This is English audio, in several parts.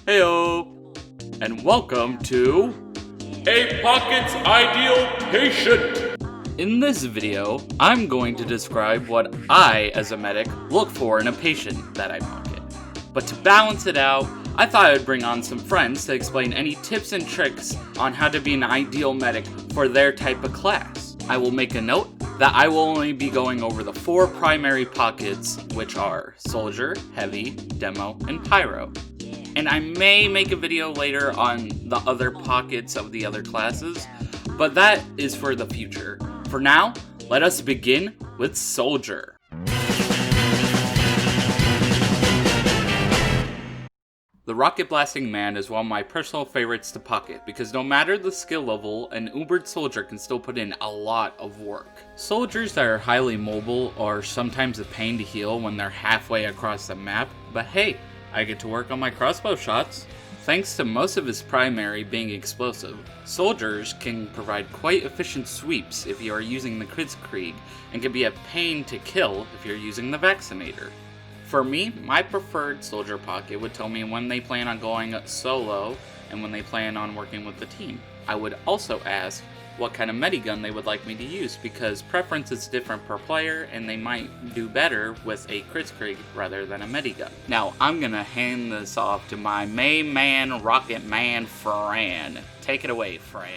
Heyo, and welcome to A Pocket's Ideal Patient. In this video, I'm going to describe what I, as a medic, look for in a patient that I pocket. But to balance it out, I thought I'd bring on some friends to explain any tips and tricks on how to be an ideal medic for their type of class. I will make a note that I will only be going over the 4 primary pockets, which are Soldier, Heavy, Demo, and Pyro. And I may make a video later on the other pockets of the other classes, but that is for the future. For now, let us begin with Soldier. The Rocket Blasting Man is one of my personal favorites to pocket because no matter the skill level, an Ubered soldier can still put in a lot of work. Soldiers that are highly mobile are sometimes a pain to heal when they're halfway across the map, but hey, I get to work on my crossbow shots. Thanks to most of his primary being explosive, soldiers can provide quite efficient sweeps if you are using the Kritzkrieg, and can be a pain to kill if you're using the Vaccinator. For me, my preferred soldier pocket would tell me when they plan on going solo and when they plan on working with the team. I would also ask what kind of medigun they would like me to use because preference is different per player and they might do better with a Kritzkrieg rather than a medigun. Now, I'm gonna hand this off to my main man, RocketManFran. Take it away, Fran.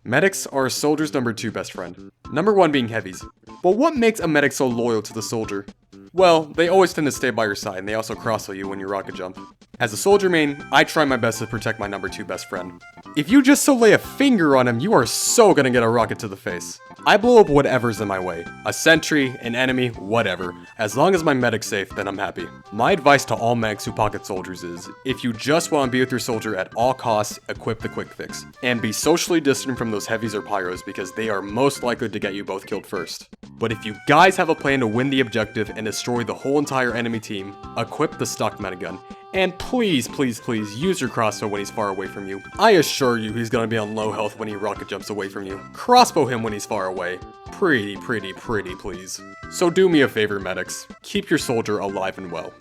Medics are a soldier's number 2 best friend. Number 1 being heavies. But what makes a medic so loyal to the soldier? Well, they always tend to stay by your side and they also crossbow you when you rocket jump. As a soldier main, I try my best to protect my number 2 best friend. If you just so lay a finger on him, you are so gonna get a rocket to the face. I blow up whatever's in my way. A sentry, an enemy, whatever. As long as my medic's safe, then I'm happy. My advice to all medics who pocket soldiers is, if you just want to be with your soldier at all costs, equip the quick fix. And be socially distant from those heavies or pyros because they are most likely to get you both killed first. But if you guys have a plan to win the objective and destroy the whole entire enemy team, equip the stock medigun. And please, please, please use your crossbow when he's far away from you. I assure you he's gonna be on low health when he rocket jumps away from you. Crossbow him when he's far away. Pretty, please. So do me a favor, medics. Keep your soldier alive and well.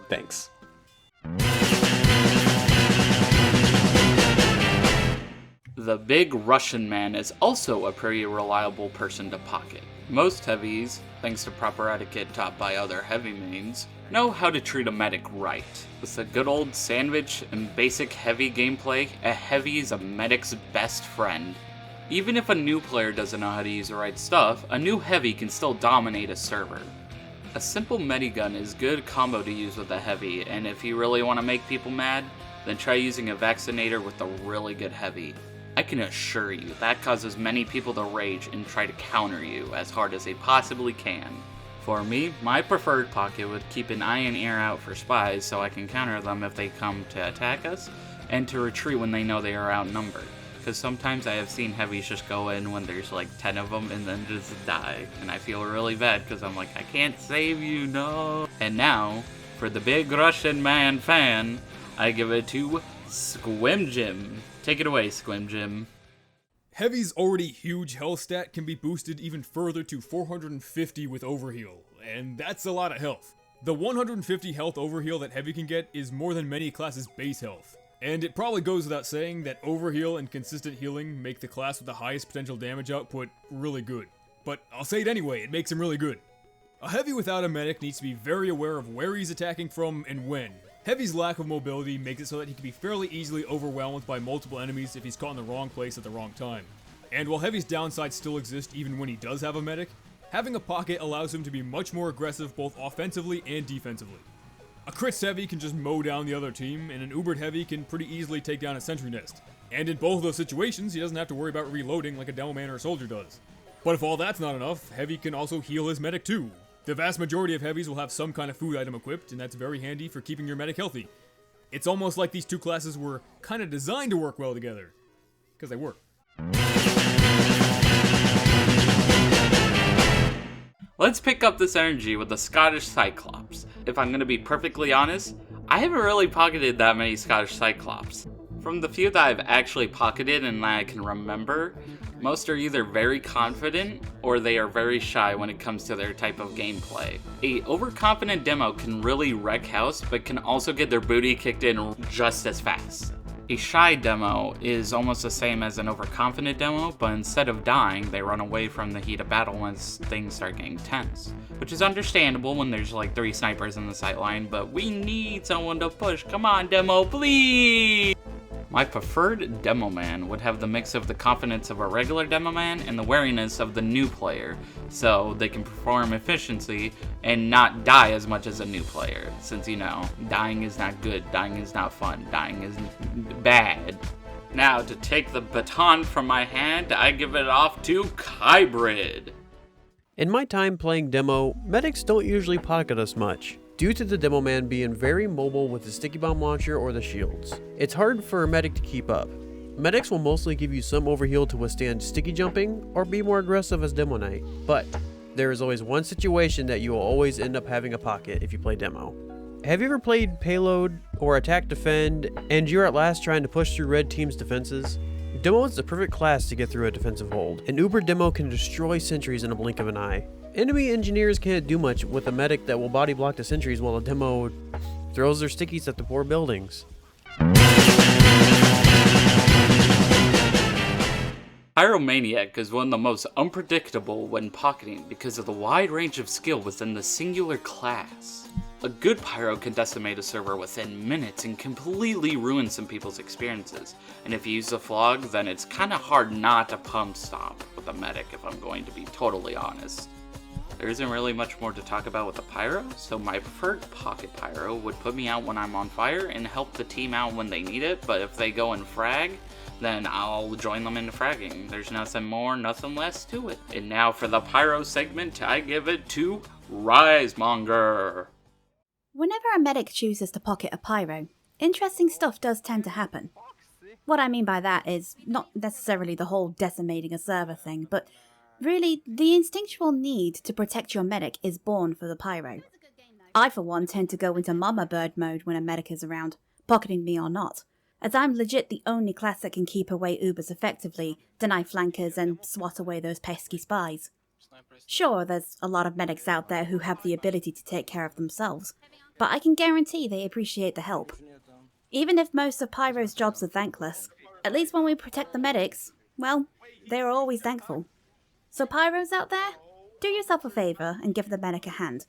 Thanks. The Big Russian Man is also a pretty reliable person to pocket. Most heavies, thanks to proper etiquette taught by other heavy mains, know how to treat a medic right. With a good old sandwich and basic heavy gameplay, a heavy is a medic's best friend. Even if a new player doesn't know how to use the right stuff, a new heavy can still dominate a server. A simple medigun is good combo to use with a heavy, and if you really want to make people mad, then try using a Vaccinator with a really good heavy. I can assure you that causes many people to rage and try to counter you as hard as they possibly can. For me, my preferred pocket would keep an eye and ear out for spies so I can counter them if they come to attack us, and to retreat when they know they are outnumbered. Because sometimes I have seen heavies just go in when there's like 10 of them and then just die, and I feel really bad because I'm like, I can't save you, no. And now, for the Big Russian Man fan, I give it to SquidJim. Take it away, SquidJim. Heavy's already huge health stat can be boosted even further to 450 with overheal, and that's a lot of health. The 150 health overheal that Heavy can get is more than many classes' base health. And it probably goes without saying that overheal and consistent healing make the class with the highest potential damage output really good. But I'll say it anyway, it makes him really good. A Heavy without a medic needs to be very aware of where he's attacking from and when. Heavy's lack of mobility makes it so that he can be fairly easily overwhelmed by multiple enemies if he's caught in the wrong place at the wrong time. And while Heavy's downsides still exist even when he does have a medic, having a pocket allows him to be much more aggressive both offensively and defensively. A crits Heavy can just mow down the other team, and an Ubered Heavy can pretty easily take down a sentry nest. And in both of those situations, he doesn't have to worry about reloading like a demo man or a soldier does. But if all that's not enough, Heavy can also heal his medic too. The vast majority of heavies will have some kind of food item equipped, and that's very handy for keeping your medic healthy. It's almost like these two classes were kind of designed to work well together. Because they work. Let's pick up this energy with the Scottish Cyclops. If I'm gonna be perfectly honest, I haven't really pocketed that many Scottish Cyclops. From the few that I've actually pocketed and that I can remember, Most are either very confident or they are very shy when it comes to their type of gameplay. A overconfident demo can really wreck house, but can also get their booty kicked in just as fast. A shy demo is almost the same as an overconfident demo, but instead of dying, they run away from the heat of battle once things start getting tense. Which is understandable when there's like 3 snipers in the sight line, but we need someone to push. Come on, demo, please! My preferred demo man would have the mix of the confidence of a regular demo man and the wariness of the new player, so they can perform efficiency and not die as much as a new player, since you know, dying is not good, dying is not fun, dying is bad. Now, to take the baton from my hand, I give it off to Kybrid. In my time playing demo, medics don't usually pocket us much, due to the demo man being very mobile with the sticky bomb launcher or the shields. It's hard for a medic to keep up. Medics will mostly give you some overheal to withstand sticky jumping or be more aggressive as demo knight, but there is always one situation that you will always end up having a pocket if you play demo. Have you ever played payload or attack defend and you're at last trying to push through red team's defenses? Demo is the perfect class to get through a defensive hold. An uber demo can destroy sentries in a blink of an eye. Enemy engineers can't do much with a medic that will body block the sentries while a demo throws their stickies at the poor buildings. Pyromaniac is one of the most unpredictable when pocketing because of the wide range of skill within the singular class. A good Pyro can decimate a server within minutes and completely ruin some people's experiences, and if you use the flog, then it's kinda hard not to pump stop with a medic if I'm going to be totally honest. There isn't really much more to talk about with the Pyro, so my preferred pocket Pyro would put me out when I'm on fire and help the team out when they need it, but if they go and frag, then I'll join them into fragging. There's nothing more, nothing less to it. And now for the Pyro segment, I give it to Risemonger. Whenever a medic chooses to pocket a Pyro, interesting stuff does tend to happen. What I mean by that is not necessarily the whole decimating a server thing, but really, the instinctual need to protect your medic is born for the Pyro. I, for one, tend to go into mama bird mode when a medic is around, pocketing me or not, as I'm legit the only class that can keep away Ubers effectively, deny flankers, and swat away those pesky spies. Sure, there's a lot of medics out there who have the ability to take care of themselves, but I can guarantee they appreciate the help. Even if most of Pyro's jobs are thankless, at least when we protect the medics, well, they're always thankful. So Pyros out there, do yourself a favour and give the medic a hand.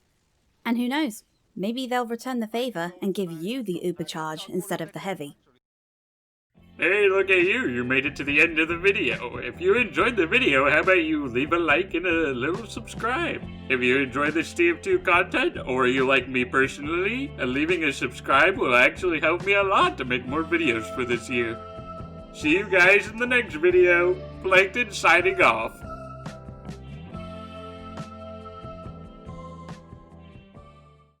And who knows, maybe they'll return the favour and give you the Uber charge instead of the heavy. Hey, look at you. You made it to the end of the video. If you enjoyed the video, how about you leave a like and a little subscribe? If you enjoy this TF2 content, or you like me personally, leaving a subscribe will actually help me a lot to make more videos for this year. See you guys in the next video. Plankton signing off.